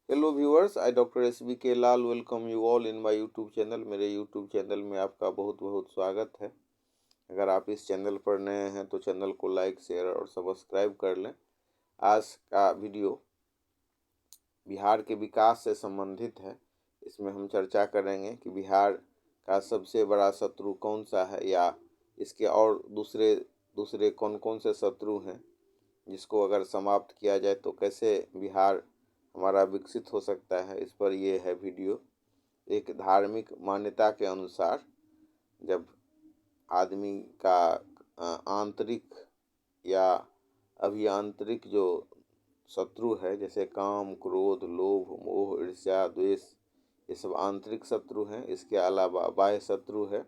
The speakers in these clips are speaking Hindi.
Hello viewers, I doctor S B K Lal welcome you all in my YouTube channel. मेरे यूट्यूब चैनल में आपका बहुत बहुत स्वागत है। अगर आप इस चैनल पर नए हैं तो चैनल को लाइक, शेयर और सब्सक्राइब कर लें। आज का वीडियो बिहार के विकास से संबंधित है। इसमें हम चर्चा करेंगे कि बिहार का सबसे बड़ा शत्रु कौन सा है, या इसके और दूसरे दूसरे कौन कौन से शत्रु हैं, जिसको अगर समाप्त किया जाए तो कैसे बिहार हमारा विकसित हो सकता है। इस पर ये है वीडियो। एक धार्मिक मान्यता के अनुसार जब आदमी का आंतरिक या अभियांत्रिक जो शत्रु है, जैसे काम, क्रोध, लोभ, मोह, ईर्ष्या, द्वेष, ये सब आंतरिक शत्रु हैं। इसके अलावा बाह्य शत्रु है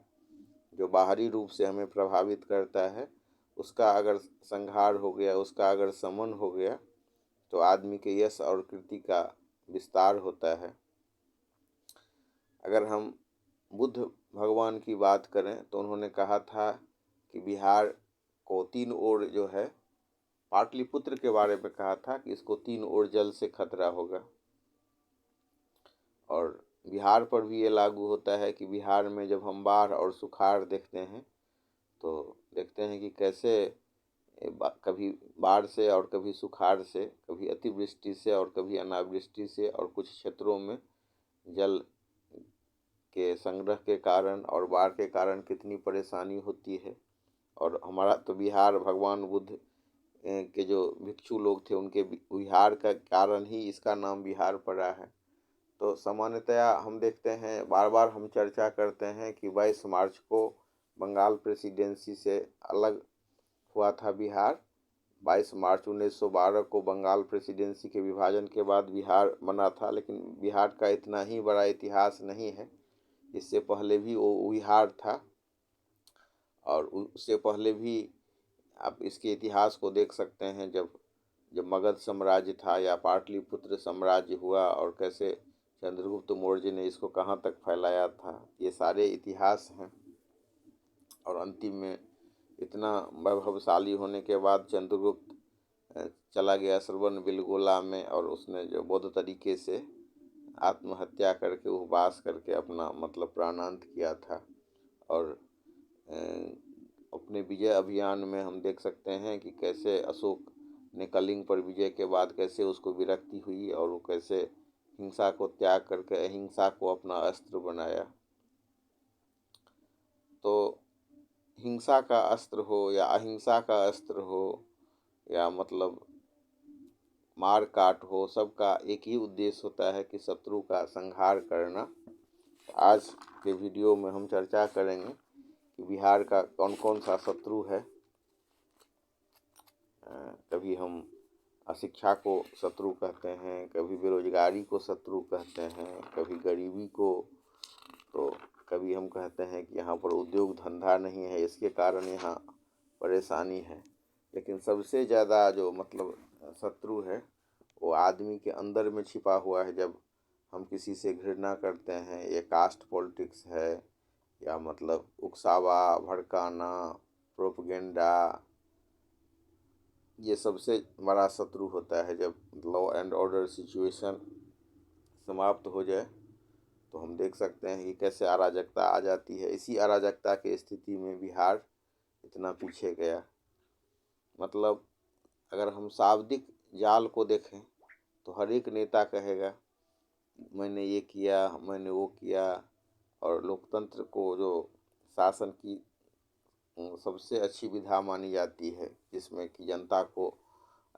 जो बाहरी रूप से हमें प्रभावित करता है। उसका अगर संहार हो गया, उसका अगर शमन हो गया तो आदमी के यश और कीर्ति का विस्तार होता है। अगर हम बुद्ध भगवान की बात करें तो उन्होंने कहा था कि बिहार को तीन ओर जो है, पाटलिपुत्र के बारे में कहा था कि इसको तीन ओर जल से खतरा होगा। और बिहार पर भी ये लागू होता है कि बिहार में जब हम बाढ़ और सुखाड़ देखते हैं तो देखते हैं कि कैसे कभी बाढ़ से और कभी सुखाड़ से, कभी अतिवृष्टि से और कभी अनावृष्टि से, और कुछ क्षेत्रों में जल के संग्रह के कारण और बाढ़ के कारण कितनी परेशानी होती है। और हमारा तो बिहार भगवान बुद्ध के जो भिक्षु लोग थे, उनके विहार का कारण ही इसका नाम बिहार पड़ा है। तो सामान्यतया हम देखते हैं, बार बार हम चर्चा करते हैं कि 22 मार्च को बंगाल प्रेसिडेंसी से अलग हुआ था बिहार। 22 मार्च 1912 को बंगाल प्रेसिडेंसी के विभाजन के बाद बिहार बना था, लेकिन बिहार का इतना ही बड़ा इतिहास नहीं है। इससे पहले भी वो बिहार था, और उससे पहले भी आप इसके इतिहास को देख सकते हैं। जब जब मगध साम्राज्य था या पाटलिपुत्र साम्राज्य हुआ, और कैसे चंद्रगुप्त मौर्य ने इसको कहाँ तक फैलाया था, ये सारे इतिहास हैं। और अंतिम में इतना वैभवशाली होने के बाद चंद्रगुप्त चला गया श्रवण बेलगोला में, और उसने जो बौद्ध तरीके से आत्महत्या करके, उपवास करके अपना मतलब प्राणांत किया था। और अपने विजय अभियान में हम देख सकते हैं कि कैसे अशोक ने कलिंग पर विजय के बाद कैसे उसको विरक्ति हुई, और वो कैसे हिंसा को त्याग करके अहिंसा को अपना अस्त्र बनाया। तो हिंसा का अस्त्र हो या अहिंसा का अस्त्र हो, या मतलब मार काट हो, सबका एक ही उद्देश्य होता है कि शत्रु का संहार करना। आज के वीडियो में हम चर्चा करेंगे कि बिहार का कौन कौन सा शत्रु है। कभी हम अशिक्षा को शत्रु कहते हैं, कभी बेरोजगारी को शत्रु कहते हैं, कभी गरीबी को, तो कभी हम कहते हैं कि यहाँ पर उद्योग धंधा नहीं है, इसके कारण यहाँ परेशानी है। लेकिन सबसे ज़्यादा जो मतलब शत्रु है वो आदमी के अंदर में छिपा हुआ है। जब हम किसी से घृणा करते हैं, ये कास्ट पॉलिटिक्स है, या मतलब उकसावा, भड़काना, प्रोपगेंडा, ये सबसे बड़ा शत्रु होता है। जब लॉ एंड ऑर्डर सिचुएशन समाप्त हो जाए तो हम देख सकते हैं कि कैसे अराजकता आ जाती है। इसी अराजकता की स्थिति में बिहार इतना पीछे गया। मतलब अगर हम शाब्दिक जाल को देखें तो हर एक नेता कहेगा मैंने ये किया, मैंने वो किया। और लोकतंत्र को जो शासन की सबसे अच्छी विधा मानी जाती है, जिसमें कि जनता को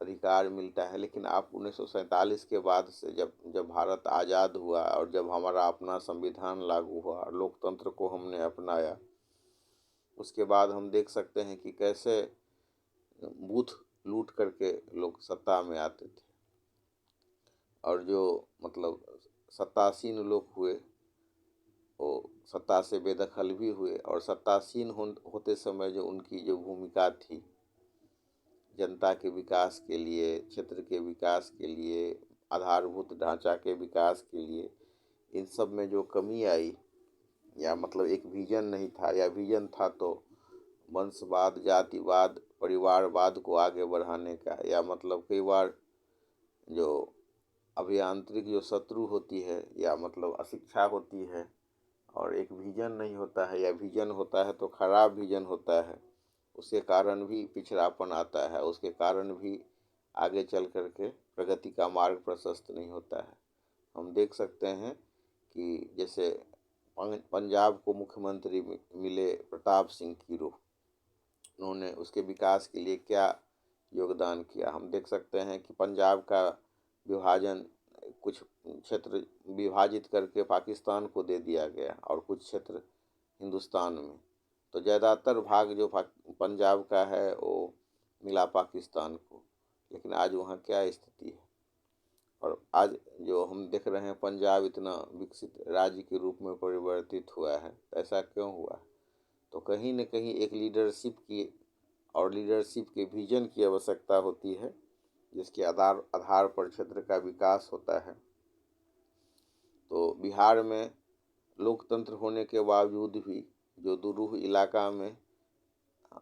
अधिकार मिलता है। लेकिन आप 1947 के बाद से जब जब भारत आज़ाद हुआ और जब हमारा अपना संविधान लागू हुआ, लोकतंत्र को हमने अपनाया, उसके बाद हम देख सकते हैं कि कैसे बूथ लूट करके लोग सत्ता में आते थे। और जो मतलब सत्तासीन लोग हुए वो सत्ता से बेदखल भी हुए। और सत्तासीन होते समय जो उनकी जो भूमिका थी जनता के विकास के लिए, क्षेत्र के विकास के लिए, आधारभूत ढांचा के विकास के लिए, इन सब में जो कमी आई, या मतलब एक विजन नहीं था, या विजन था तो वंशवाद, जातिवाद, परिवारवाद को आगे बढ़ाने का, या मतलब कई बार जो अभियांत्रिक जो शत्रु होती है या मतलब अशिक्षा होती है, और एक विजन नहीं होता है या विजन होता है तो खराब विजन होता है, उसके कारण भी पिछड़ापन आता है, उसके कारण भी आगे चल कर के प्रगति का मार्ग प्रशस्त नहीं होता है। हम देख सकते हैं कि जैसे पंजाब को मुख्यमंत्री मिले प्रताप सिंह कीरो, उन्होंने उसके विकास के लिए क्या योगदान किया। हम देख सकते हैं कि पंजाब का विभाजन, कुछ क्षेत्र विभाजित करके पाकिस्तान को दे दिया गया और कुछ क्षेत्र हिंदुस्तान में, तो ज़्यादातर भाग जो पंजाब का है वो मिला पाकिस्तान को। लेकिन आज वहाँ क्या स्थिति है, और आज जो हम देख रहे हैं पंजाब इतना विकसित राज्य के रूप में परिवर्तित हुआ है, ऐसा क्यों हुआ है? तो कहीं न कहीं एक लीडरशिप की और लीडरशिप के विजन की आवश्यकता होती है, जिसके आधार पर क्षेत्र का विकास होता है। तो बिहार में लोकतंत्र होने के बावजूद भी जो दुरूह इलाका में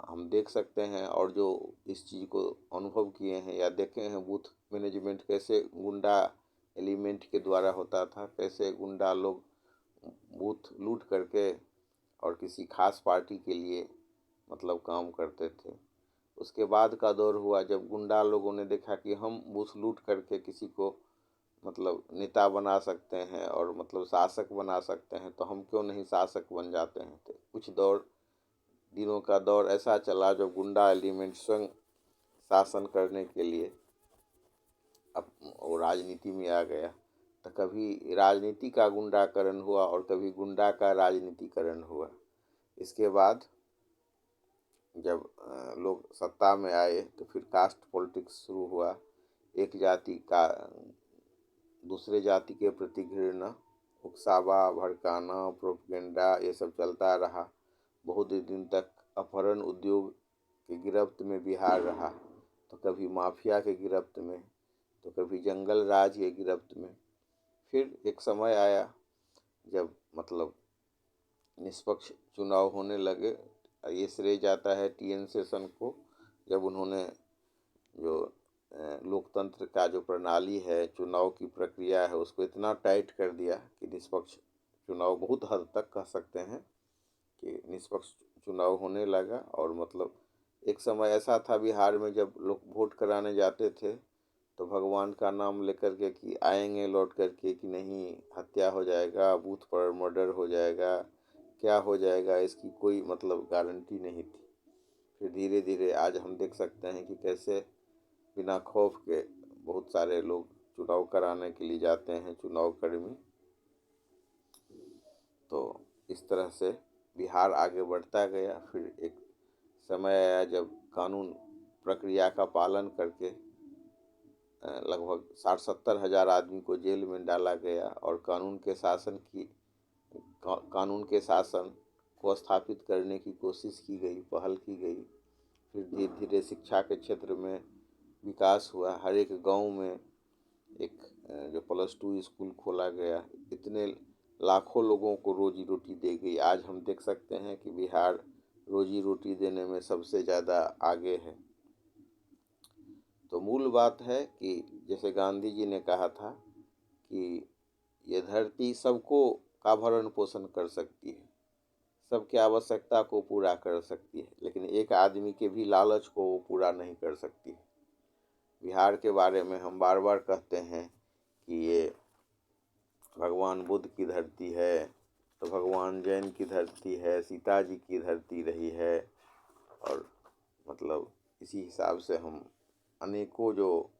हम देख सकते हैं, और जो इस चीज़ को अनुभव किए हैं या देखे हैं, बूथ मैनेजमेंट कैसे गुंडा एलिमेंट के द्वारा होता था, कैसे गुंडा लोग बूथ लूट करके और किसी खास पार्टी के लिए मतलब काम करते थे। उसके बाद का दौर हुआ जब गुंडा लोगों ने देखा कि हम बूथ लूट करके किसी को मतलब नेता बना सकते हैं और मतलब शासक बना सकते हैं, तो हम क्यों नहीं शासक बन जाते हैं। तो कुछ दिनों का दौर ऐसा चला जब गुंडा एलिमेंट स्वयं शासन करने के लिए अब वो राजनीति में आ गया। तो कभी राजनीति का गुंडाकरण हुआ और कभी गुंडा का राजनीतिकरण हुआ। इसके बाद जब लोग सत्ता में आए तो फिर कास्ट पॉलिटिक्स शुरू हुआ। एक जाति का दूसरे जाति के प्रति घृणा, उकसावा, भड़काना, प्रोपेगेंडा, ये सब चलता रहा। बहुत दिन तक अपहरण उद्योग की गिरफ्त में बिहार रहा, तो कभी माफिया के गिरफ्त में, तो कभी जंगल राज के गिरफ्त में। फिर एक समय आया जब मतलब निष्पक्ष चुनाव होने लगे। ये श्रेय जाता है TN सेशन को, जब उन्होंने जो लोकतंत्र का जो प्रणाली है, चुनाव की प्रक्रिया है, उसको इतना टाइट कर दिया कि निष्पक्ष चुनाव बहुत हद तक कह सकते हैं कि निष्पक्ष चुनाव होने लगा। और मतलब एक समय ऐसा था बिहार में जब लोग वोट कराने जाते थे तो भगवान का नाम लेकर के कि आएंगे लौट करके कि नहीं हत्या हो जाएगा, बूथ पर मर्डर हो जाएगा, क्या हो जाएगा, इसकी कोई मतलब गारंटी नहीं थी। फिर धीरे धीरे आज हम देख सकते हैं कि कैसे बिना खौफ के बहुत सारे लोग चुनाव कराने के लिए जाते हैं, चुनाव कर्मी। तो इस तरह से बिहार आगे बढ़ता गया। फिर एक समय आया जब कानून प्रक्रिया का पालन करके लगभग 60-70 हज़ार आदमी को जेल में डाला गया और कानून के शासन को स्थापित करने की कोशिश की गई, पहल की गई। फिर धीरे धीरे शिक्षा के क्षेत्र में विकास हुआ। हर एक गांव में एक जो +2 स्कूल खोला गया, इतने लाखों लोगों को रोजी रोटी दे गई। आज हम देख सकते हैं कि बिहार रोजी रोटी देने में सबसे ज़्यादा आगे है। तो मूल बात है कि जैसे गांधी जी ने कहा था कि ये धरती सबको का भरण पोषण कर सकती है, सबकी आवश्यकता को पूरा कर सकती है, लेकिन एक आदमी के भी लालच को वो पूरा नहीं कर सकती। बिहार के बारे में हम बार बार कहते हैं कि ये भगवान बुद्ध की धरती है, तो भगवान जैन की धरती है, सीता जी की धरती रही है। और मतलब इसी हिसाब से हम अनेकों जो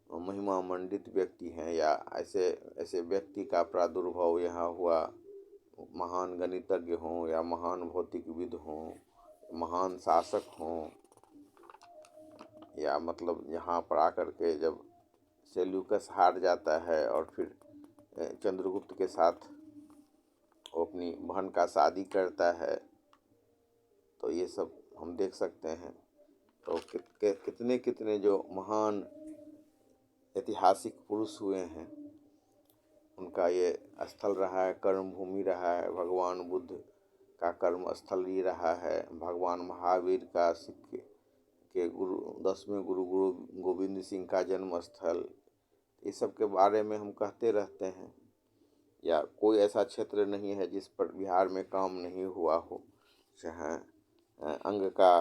महिमा मंडित व्यक्ति हैं या ऐसे ऐसे व्यक्ति का प्रादुर्भाव यहाँ हुआ, महान गणितज्ञ हों या महान भौतिकविद हों, महान शासक हों, या मतलब यहाँ पर आकर के जब सेल्यूकस हार जाता है और फिर चंद्रगुप्त के साथ वो अपनी बहन का शादी करता है, तो ये सब हम देख सकते हैं। तो कितने कितने जो महान ऐतिहासिक पुरुष हुए हैं, उनका ये स्थल रहा है, कर्म भूमि रहा है। भगवान बुद्ध का कर्म स्थल ही रहा है। भगवान महावीर का सिख के गुरु 10वें गुरु गोविंद सिंह का जन्म स्थल, इस सब के बारे में हम कहते रहते हैं, या कोई ऐसा क्षेत्र नहीं है जिस पर बिहार में काम नहीं हुआ हो। चाहे अंग का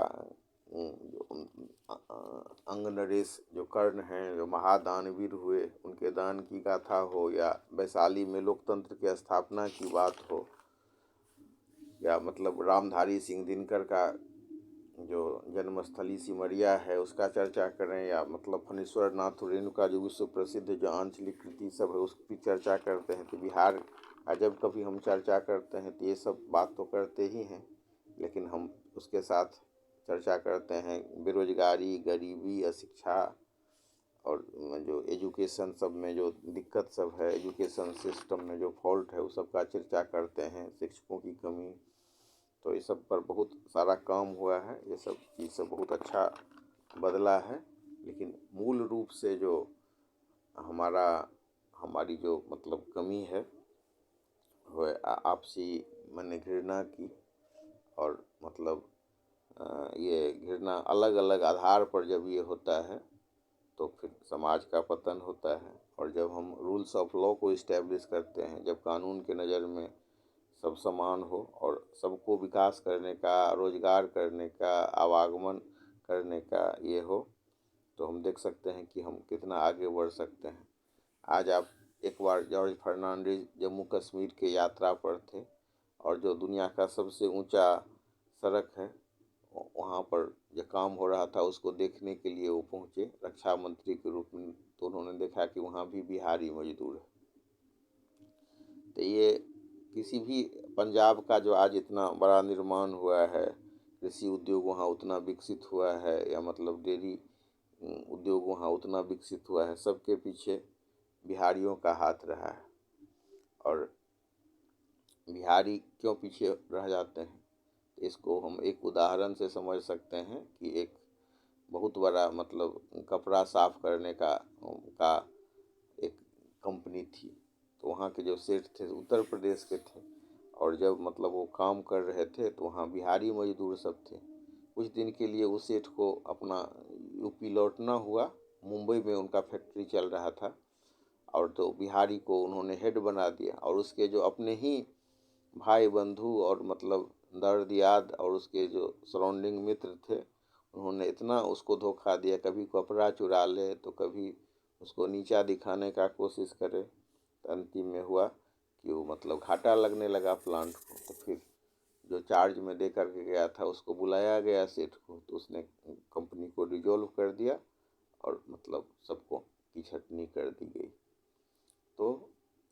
अंग नरेश जो कर्ण हैं, जो महादानवीर हुए, उनके दान की गाथा हो, या वैशाली में लोकतंत्र की स्थापना की बात हो, या मतलब रामधारी सिंह दिनकर का जो जन्मस्थली सिमरिया है उसका चर्चा करें, या मतलब फणीश्वर नाथ रेणुका जो विश्व प्रसिद्ध जो आंचलिक कृति सब है उसकी चर्चा करते हैं, तो बिहार का जब कभी हम चर्चा करते हैं तो ये सब बात तो करते ही हैं, लेकिन हम उसके साथ चर्चा करते हैं बेरोजगारी, गरीबी, अशिक्षा और जो एजुकेशन सब में जो दिक्कत सब है, एजुकेशन सिस्टम में जो फॉल्ट है उस सब का चर्चा करते हैं, शिक्षकों की कमी। तो इस सब पर बहुत सारा काम हुआ है, ये सब चीज़ सब बहुत अच्छा बदला है। लेकिन मूल रूप से जो हमारी जो मतलब कमी है वो आपसी माने घृणा की, और मतलब ये घृणा अलग अलग आधार पर जब ये होता है तो फिर समाज का पतन होता है। और जब हम रूल्स ऑफ लॉ को इस्टेब्लिश करते हैं, जब कानून के नज़र में सब समान हो और सबको विकास करने का, रोजगार करने का, आवागमन करने का ये हो, तो हम देख सकते हैं कि हम कितना आगे बढ़ सकते हैं। आज आप एक बार जॉर्ज फर्नांडिस जम्मू कश्मीर के यात्रा पर थे, और जो दुनिया का सबसे ऊंचा सड़क है वहाँ पर जो काम हो रहा था उसको देखने के लिए वो पहुँचे रक्षा मंत्री के रूप में, तो उन्होंने देखा कि वहाँ भी बिहारी मजदूर है। तो ये किसी भी पंजाब का जो आज इतना बड़ा निर्माण हुआ है, कृषि उद्योग वहाँ उतना विकसित हुआ है, या मतलब डेयरी उद्योग वहाँ उतना विकसित हुआ है, सबके पीछे बिहारियों का हाथ रहा है। और बिहारी क्यों पीछे रह जाते हैं, इसको हम एक उदाहरण से समझ सकते हैं कि एक बहुत बड़ा मतलब कपड़ा साफ करने का एक कंपनी थी, तो वहाँ के जो सेठ थे उत्तर प्रदेश के थे, और जब मतलब वो काम कर रहे थे तो वहाँ बिहारी मजदूर सब थे। कुछ दिन के लिए उस सेठ को अपना यूपी लौटना हुआ, मुंबई में उनका फैक्ट्री चल रहा था, और तो बिहारी को उन्होंने हेड बना दिया, और उसके जो अपने ही भाई बंधु और मतलब दर्द याद और उसके जो सराउंडिंग मित्र थे, उन्होंने इतना उसको धोखा दिया, कभी कपड़ा चुरा ले तो कभी उसको नीचा दिखाने का कोशिश करे, तो अंतिम में हुआ कि वो मतलब घाटा लगने लगा प्लांट को। तो फिर जो चार्ज में दे करके गया था उसको बुलाया गया सेठ को, तो उसने कंपनी को डिजोल्व कर दिया और मतलब सबको की छटनी कर दी गई। तो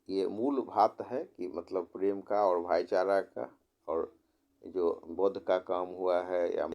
ये मूल बात है कि मतलब प्रेम का और भाईचारा का, और जो बौद्ध का काम हुआ है या